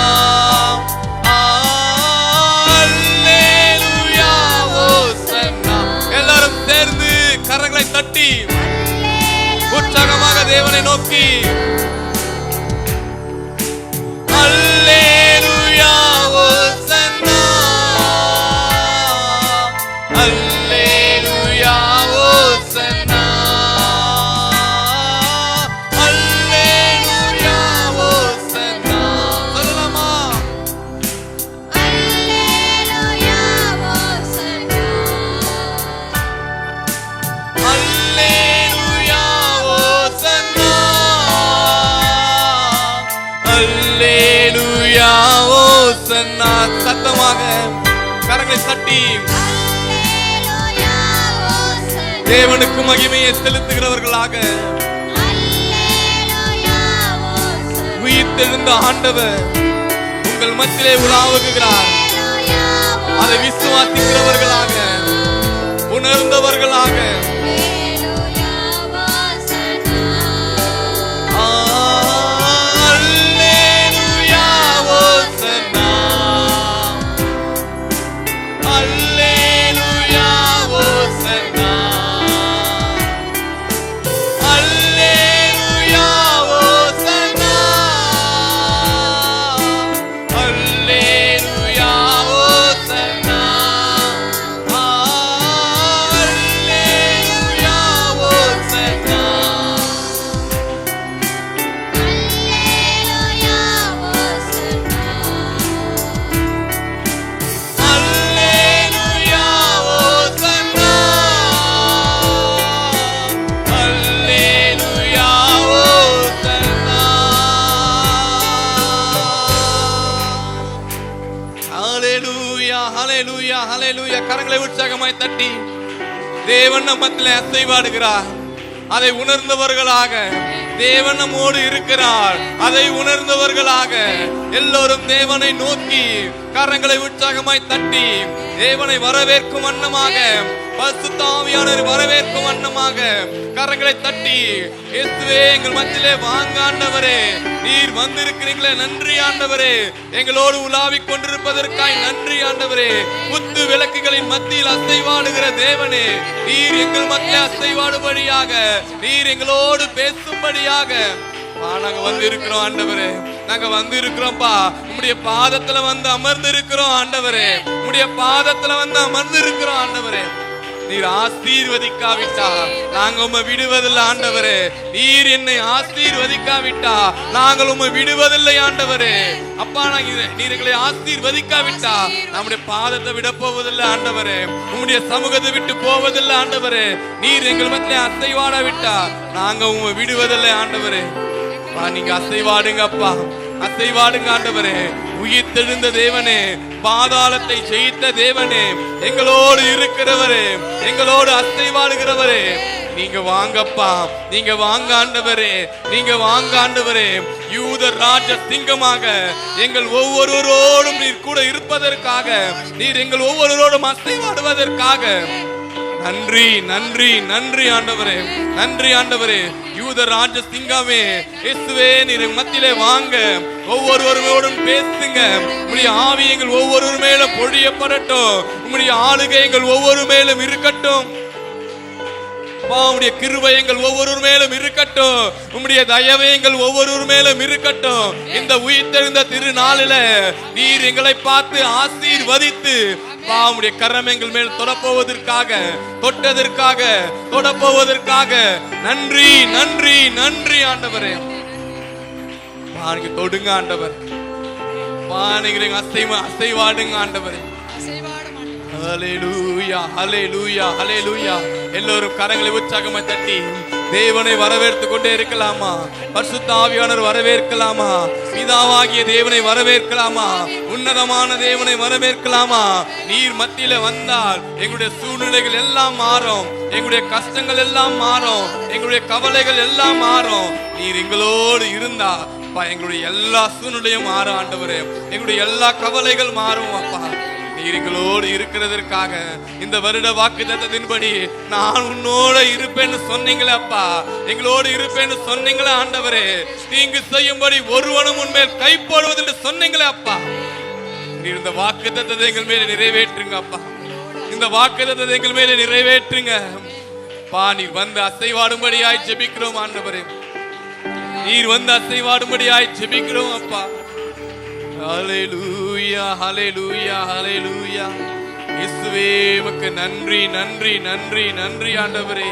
அல்லேலூயா ஓசன்னா. எல்லாரும் சேர்ந்து கரங்களை தட்டி உற்சாகமாக தேவனை நோக்கி அல்லேலூயா ஓசன்னா அல்லேலூயா ஓசன்னா அல்லேலூயா ஓசன்னா. சொல்லலாமா? அல்லேலூயா ஓசன்னா அல்லேலூயா ஓசன்னா. சத்தமாக கரங்களை தட்டி தேவனுக்கு மகிமையை செலுத்துகிறவர்களாக உயிர்த்தெழுந்த ஆண்டவர் உங்கள் மத்தியிலே உலாவுகிறார். அதை விசுவாசிக்கிறவர்களாக உணர்ந்தவர்களாக அல்லேலூயா ஓசன்னா அல்லேலூயா ஓசன்னா அல்லேலூயா ஓசன்னா அல்லேலூயா ஓசன்னா அல்லேலூயா ஓசன்னா. அல்லேலூயா ஓசன்னா அல்லேலூயா ஓசன்னா. ஹல்லேலூயா ஹல்லேலூயா ஹல்லேலூயா. கரங்களை உற்சாகமாய் தட்டி தேவன் நம்மத்திலே அசைவாடுகிறார். அதை உணர்ந்தவர்களாக தேவன் நம்மோடு இருக்கிறார். அதை உணர்ந்தவர்களாக எல்லோரும் தேவனை நோக்கி கரங்களை உற்சாகமாய் தட்டி தேவனை வரவேற்கும் வண்ணமாக, பரிசுத்த ஆவியானவரை வரவேற்கும் வண்ணமாக கரங்களை தட்டி இயேசுவே எங்கள் மத்தியிலே வாங்க ஆண்டவரே, நீர் வந்திருக்கிறீங்களே நன்றி ஆண்டவரே, எங்களோடு உலாவிக் கொண்டிருப்பதற்காய் நன்றி ஆண்டவரே. குத்து விளக்குகளின் மத்தியில் அசைவாடுகிற தேவனே, நீர் எங்கள் மத்தியில் அசைவாடுபடியாக, நீர் எங்களோடு பேசும்படியாக நாங்க வந்து இருக்கிறோம் ஆண்டவரே. நாங்க வந்து இருக்கிறோம்ப்பா, உம்முடைய பாதத்துல வந்து அமர்ந்து இருக்கிறோம் ஆண்டவரே. உம்முடைய பாதத்துல வந்து அமர்ந்து இருக்கிறோம் ஆண்டவரே. நீர் ஆசீர்வதிக்காவிட்டா நாங்க உம்மை விடுவதில்லை ஆண்டவரே. நீர் என்னை ஆசீர்வதிக்காவிட்டா நாங்கள் உம்மை விடுவதில்லை ஆண்டவரே. அப்பா நீர் எங்களை ஆசீர்வதிக்காவிட்டா நம்முடைய பாதத்தை விட போவதில்லை ஆண்டவரே. உம்முடைய சமூகத்தை விட்டு போவதில்லை ஆண்டவரே. நீர் எங்கள் மத்தியிலே அசைவாட விட்டா நாங்க உம்மை விடுவதில்லை ஆண்டவரே. நீங்க அசைவாடுங்கப்பா, அசைவாடுங்க ஆண்டவரே. உயிர்த்தெழுந்த தேவனே, பாதாளத்தை ஜெயித்த தேவனே, எங்களோடு இருக்கிறவரே, எங்களோடு அசைவாடுகிறவரே, நீங்க வாங்கப்பா, நீங்க வாங்க ஆண்டவரே, நீங்க வாங்க ஆண்டவரே. யூத ராஜ சிங்கமாக எங்கள் ஒவ்வொருவரோடும் நீர் கூட இருப்பதற்காக, நீர் எங்கள் ஒவ்வொருவரோடும் அசைவாடுவதற்காக நன்றி நன்றி நன்றி ஆண்டவரே, நன்றி ஆண்டவரே. யூத ராஜ சிங்கமே இயேசுவே, நீர் மத்தியிலே வாங்க, ஒவ்வொருவரோடும் பேசுங்க. உம்முடைய ஆவி எங்கள் ஒவ்வொரு மேலும் பொழியப்படட்டும், உம்முடைய ஆளுகை எங்கள் ஒவ்வொரு மேலும் இருக்கட்டும். உம்முடைய கிருபை எங்கள் ஒவ்வொரு மேலும் இருக்கட்டும், உம்முடைய தயவு எங்கள் ஒவ்வொரு மேலும் இருக்கட்டும். இந்த உயிர்த்தெழுந்த திருநாளில நீர் எங்களை பார்த்து ஆசீர்வதித்து உம்முடைய கரம் எங்கள் மேல் தொடப்போவதற்காக, தொட்டதற்காக, தொடப்போவதற்காக நன்றி நன்றி நன்றி ஆண்டவரே. தொடுங்க ஆண்டவர், அசைவாடுங்க ஆண்டவரே. ஹல்லேலூயா ஹல்லேலூயா ஹல்லேலூயா. எல்லோரும் கரங்களை உற்சாகமா தட்டி தேவனை வரவேற்று கொண்டே இருக்கலாமா? பரிசுத்த ஆவியானவர் வரவேற்கலாமா? பிதாவாகிய தேவனை வரவேற்கலாமா? உன்னதமான தேவனை வரவேற்கலாமா? நீர் மத்தியில வந்தால் எங்களுடைய சூழ்நிலைகள் எல்லாம் மாறும், எங்களுடைய கஷ்டங்கள் எல்லாம் மாறும், எங்களுடைய கவலைகள் எல்லாம் மாறும். நீர் எங்களோடு இருந்தா எங்களுடைய எல்லா சூழ்நிலையும் மாறும் ஆண்டவரே, எங்களுடைய எல்லா கவலைகள் மாறும் அப்பா. நீர் எங்களோடு இருக்கிறதற்காக இந்த வருட வாக்குத்தத்தத்தின்படி நான் உன்னோட இருப்பேன்னு சொன்னீங்களே அப்பா, எங்களோடு இருப்பேன்னு சொன்னீங்களே ஆண்டவரே. தீங்கு செய்யும்படி ஒருவனும் உன்மேல் கை போடுவதென்று சொன்னீங்களே அப்பா. நீர் இந்த வாக்குத்தத்தத்தை எங்கள் மேல நிறைவேற்றுங்க அப்பா, இந்த வாக்குத்தத்தத்தை எங்கள் மேல நிறைவேற்றுங்க பா. நீர் வந்து அசைவாடும்படியாய் ஜெபிக்கிறோம் ஆண்டவரே, நீர் வந்து அசைவாடும்படியாய் ஜெபிக்கிறோம் அப்பா. ஹல்லேலூயா ஹல்லேலூயா ஹல்லேலூயா. இயேசுவே உமக்கு நன்றி நன்றி நன்றி நன்றி ஆண்டவரே,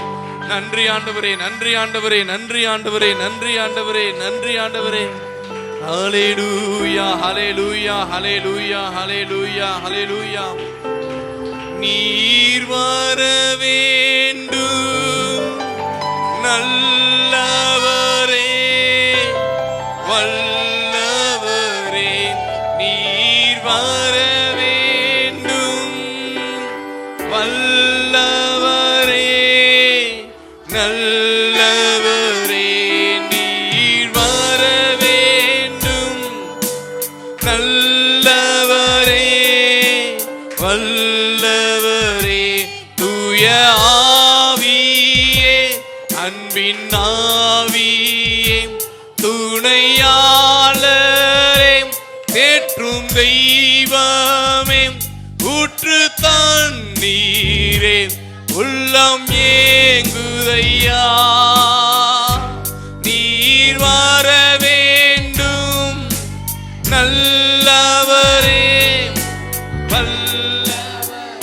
நன்றி ஆண்டவரே, நன்றி ஆண்டவரே, நன்றி ஆண்டவரே, நன்றி ஆண்டவரே, நன்றி ஆண்டவரே. ஹல்லேலூயா ஹல்லேலூயா ஹல்லேலூயா ஹல்லேலூயா ஹல்லேலூயா. நீர் வர வேண்டும் நல்லவரே, வல்லவரே, நீர் வர வேண்டும் வல்லவரே, நல்லவரே, நீர் வர வேண்டும் நல்லவரே, வல்லவரே. தூய ஆவியே, அன்பின் ஆவியே, துணையாளரே, தேற்றும் தெய்வமே, ஊற்று தண்ணீரே, உள்ளம் ஏங்குதையா. நீர் வர வேண்டும் நல்லவரே, வல்லவரே,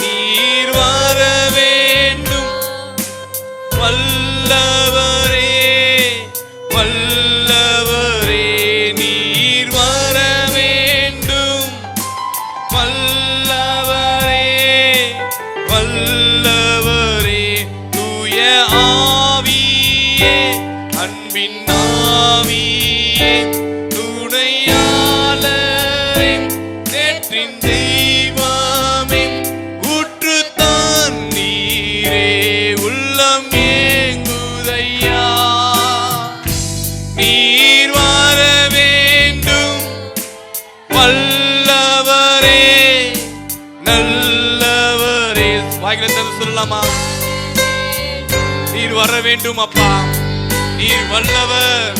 நீர் வர வேண்டும் வல்லவரே, வல்லவரே, நீர் வர வேண்டும் வல்லவரே, வல்லவரே. தூய ஆவியே, அன்பின் ஆவியே, துணையாளரே, தேற்றின் தெய்வமே, ஊற்று தண்ணீரே, உள்ளம் ஏங்குதையா. நீர் வர வேண்டும் வல்லவரே, நல்லவரே. வாய்களை திறந்து சொல்லலாமா? நீர் வர வேண்டும் அப்பா, நீர் வல்லவர்,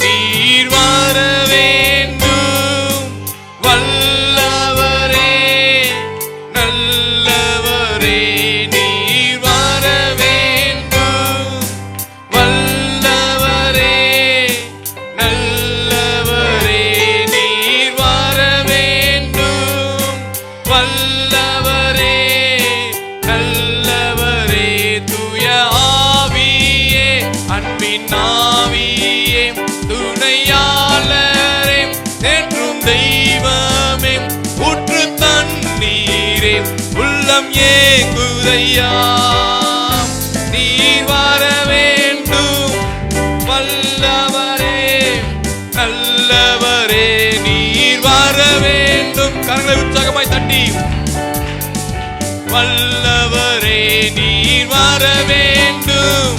நீர் வர வேண்டும் வல்லவரே, நல்லவரே, நீர் வர வேண்டும் வல்லவரே, நல்லவரே, நீர் வர வேண்டும் வல்லவரே, நல்லவரே. தூய ஆவியே, அன்பின் ஆவியே, துணையாளரே, தேற்றும் தெய்வமே, ஊற்று கண்ணீரே உள்ளம் ஏங்குதையா, நீர் வர வேண்டும் வல்லவரே நல்லவரே, நீர் வர வேண்டும். கரங்களை உற்சாகமாய் தட்டி, வல்லவரே நீர் வர வேண்டும்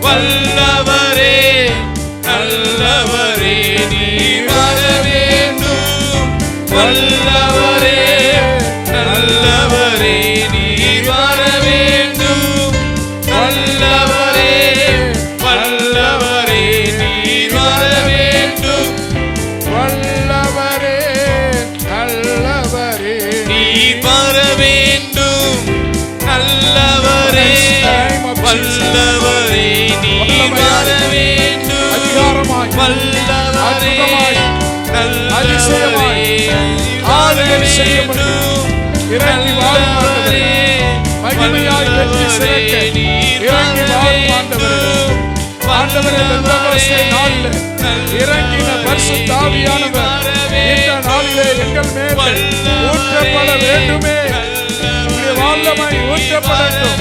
வல்லவரே நல்லவரே, நீர் வர வேண்டும் வல்லவரே நல்லவரே, நீர் வர வேண்டும் நல்லவரே வல்லவரே, நீர் வர வேண்டும் வல்லவரே நல்லவரே, நீர் வர வேண்டும் நல்லவரே வல்லவரே, நீர் வர வேண்டும் அதிகாரமாய் வல்லவரே அதிசயமாய் ஆளுகை செய்யப்படும் இறங்கி வாழும் ஆண்டவரே, மகிமையாய் வெற்றி சிறக்க இறங்கி வாழும் ஆண்டவரே, ஆண்டவரே பெந்தெகோஸ்தே நாளிலே இறங்கின பரிசுத்த ஆவியானவர் இந்த நாளிலே எங்கள் மேல் ஊற்றப்பட வேண்டுமே. வல்லமை ஊற்றப்படட்டும்,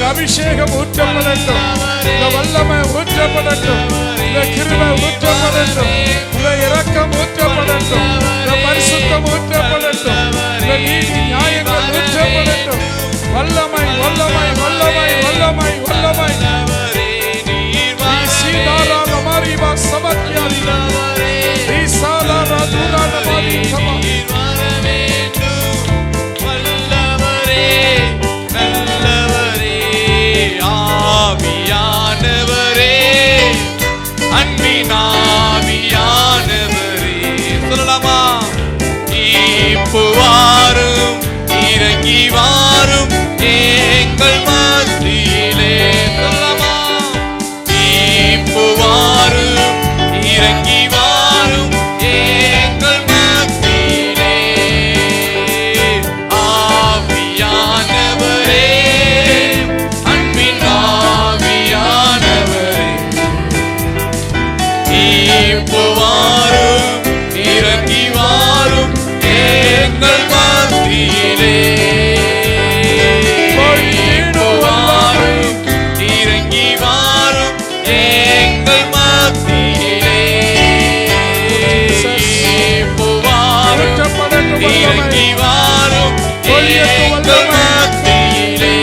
அபிஷேகம் ஊற்றப்படட்டும், இந்த வல்லமை ஊற்றப்படட்டும், இந்த கிருபை ஊற்றப்படட்டும், இந்த இரக்கம் ஊற்றப்படட்டும், இந்த பரிசுத்தம் ஊற்றப்படட்டும், இந்த நீதி நியாயங்கள் ஊற்றப்படட்டும். வல்லமை வல்லமை வல்லமை வல்லமை வல்லமை ஆவியானவரே அன்பினாவியானவரே, சொல்லலாமா? இப்போ வாரும் இறங்கி வாரும் எங்கள் மத்தியிலே, சொல்லலாமா? இப்போ வாரும் இறங்கி வாரும் எங்கள் மத்தியிலே, ஆவியானவரே அன்பின் ஆவியானவரே, இப்போ வாரும் இறங்கி வாரும் எங்கள் மத்தியிலே, இப்போ வாரும் இறங்கி வாரும் எங்கள் மத்தியிலே, இப்போ வாரும் இறங்கி வாரும் எங்கள் மத்தியிலே,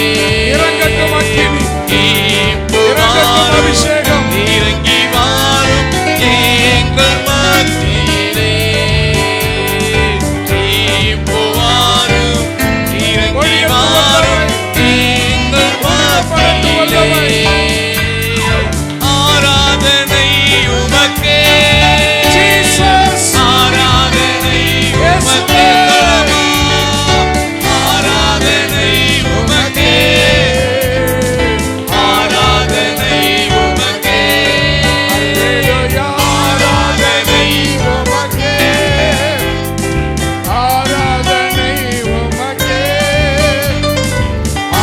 இறங்கட்டும் அக்கினி, இப்போ இறங்கட்டும் அபிஷேகம், இறங்கி வாரும் எங்கள் மத்தியிலே, இப்போ வாரும் இறங்கி வாரும் எங்கள் மத்தியிலே, ஆராதனை உமக்கே, ஆராதனை உமக்கே, ஆராதனை உமக்கே, ஆராதனை உமக்கே, ஆராதனை உமக்கே, ஆராதனை உமக்கே,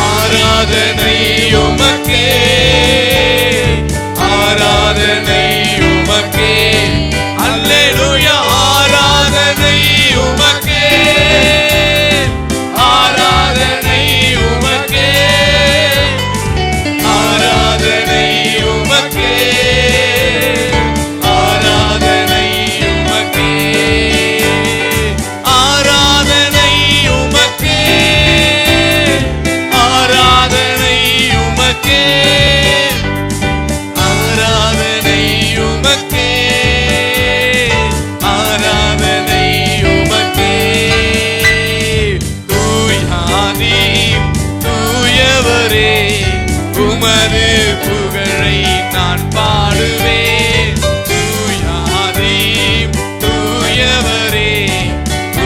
ஆராதனை உமக்கே, ஆராதனை உமக்கே, அல்லேலூயா, ஆராதனை உமக்கே, ஆராதனை உமக்கே, ஆராதனை உமக்கே, ஆராதனை உமக்கே, ஆராதனை உமக்கே, ஆராதனை உமக்கே, ஆராதனை உமக்கே, ஆராதனை உமக்கே, தூயாதி தூயவரே உமது புகழை நான் பாடுவேன், தூயாதி தூயவரே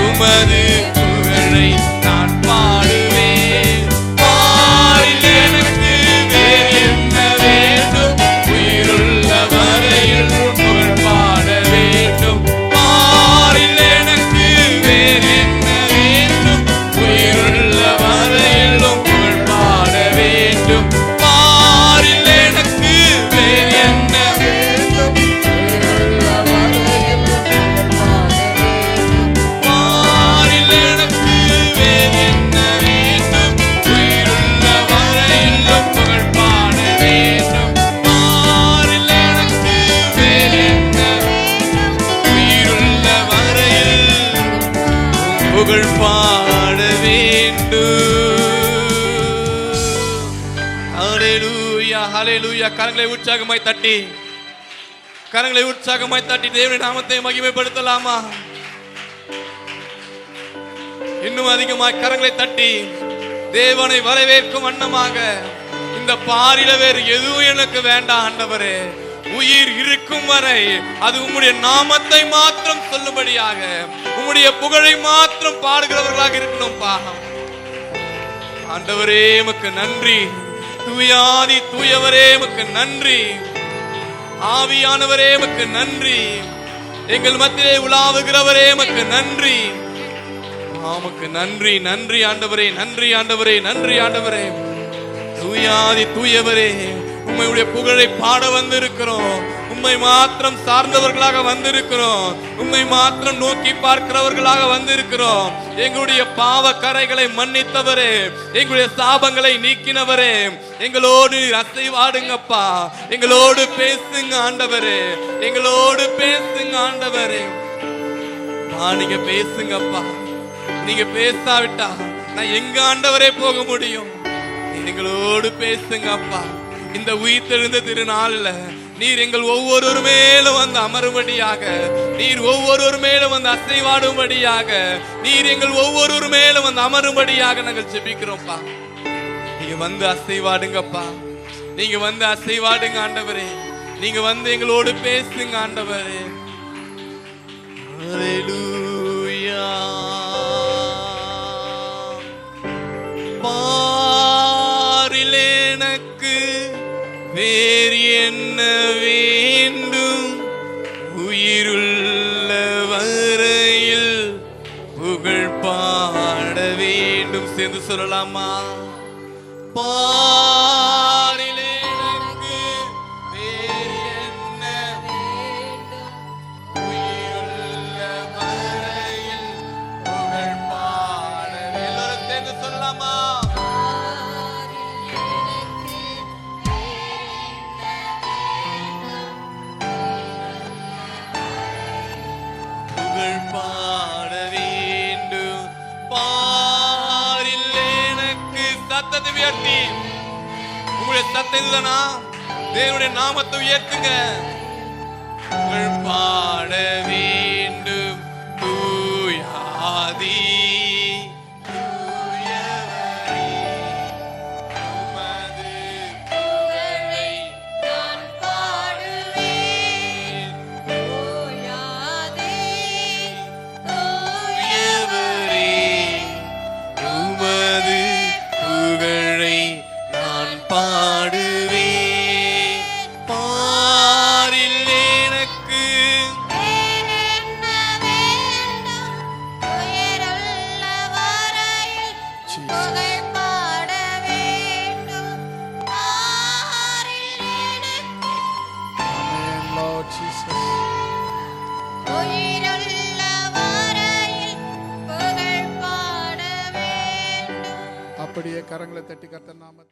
உமது புகழை நான் பாடுவேன், பாரில் எனக்கு வேறு என்ன வேண்டும், உயிருள்ள வரையில் புகழ் பாட வேண்டும், பாரில் எனக்கு வேறு என்ன வேண்டும், உயிருள்ள வரையிலும் புகழ் பாட வேண்டும், பாரில் எனக்கு வேறு என்ன வேண்டும், உயிருள்ள வரையில் புகழ் பாட வேண்டும். பாரில் புகழ் பாட வேண்டும். ஹல்லேலூயா, ஹல்லேலூயா. கரங்களை உற்சாகமாய் தட்டி தேவனுடைய நாமத்தை மகிமைப்படுத்தலாமா? இன்னும் அதிகமாய் கரங்களை தட்டி தேவனை வரவேற்கும் வண்ணமாக, இந்த பாரில வேறு எதுவும் எனக்கு வேண்டாம் ஆண்டவரே, உயிர் இருக்கும் வரை அது உம்முடைய நாமத்தை மாத்திரம் சொல்லும்படியாக, உம்முடைய புகழை மாத்திரம் பாடுகிறவர்களாக இருக்கணும்பா. ஆண்டவரே உமக்கு நன்றி. தூயாதி தூயவரே உமக்கு நன்றி. ஆவியானவரே உமக்கு நன்றி. எங்கள் மத்தியிலே உலாவுகிறவரே உமக்கு நன்றி. உமக்கு நன்றி. நன்றி ஆண்டவரே, நன்றி ஆண்டவரே, நன்றி ஆண்டவரே. தூயாதி தூயவரே, உம்முடைய புகழை பாட வந்திருக்கிறோம். உம்மை மாத்திரம் சார்ந்தவர்களாக வந்திருக்கிறோம். உம்மை மாத்திரம் நோக்கி பார்க்கிறவர்களாக வந்திருக்கிறோம். எங்களுடைய பாவ கரைகளை மன்னித்தவரே, எங்களுடைய சாபங்களை நீக்கினவரே, எங்களோடு அசைவாடுங்கப்பா. எங்களோடு பேசுங்க ஆண்டவரே, எங்களோடு பேசுங்க ஆண்டவரே. நீங்க பேசுங்கப்பா. நீங்க பேசாவிட்டா நான் எங்க ஆண்டவரே போக முடியும்? எங்களோடு பேசுங்க அப்பா. இந்த உயிர்த்தெழுந்த திருநாள்ல நீர் எங்கள் ஒவ்வொரு மேலும் வந்து அமரும்படியாக, நீர் ஒவ்வொரு மேலும் வந்து அசைவாடும்படியாக, நீர் எங்கள் ஒவ்வொரு மேலும் வந்து அமரும்படியாக நாங்கள் ஜெபிக்கிறோம்ப்பா. நீங்க வந்து அசைவாடுங்கப்பா. நீங்க வந்து அசைவாடுங்க ஆண்டவரே. நீங்க வந்து எங்களோடு பேசுங்க ஆண்டவரே. ஹல்லேலூயா. பாரிலே எனக்கு வேறு என்ன வேண்டும்? உயிருள்ள வரையில் புகழ் பாட வேண்டும். சேர்ந்து சொல்லலாமா? பாரிலே எனக்கு வேறு என்ன வேண்டும்? உயிருள்ள வரையில் புகழ் பாட. எல்லாரும் சேர்ந்து சொல்லலாமா? பாட வேண்டும். பாரில் எனக்கு சத்தத்தை உயர்த்தி, உங்களுடைய சத்தம் இதுதானா? தேவனுடைய நாமத்தை உயர்த்துங்க. பாட வேண்டும். தூயாதி அப்படியே கரங்களை தட்டி கர்த்தர் நாமத்தை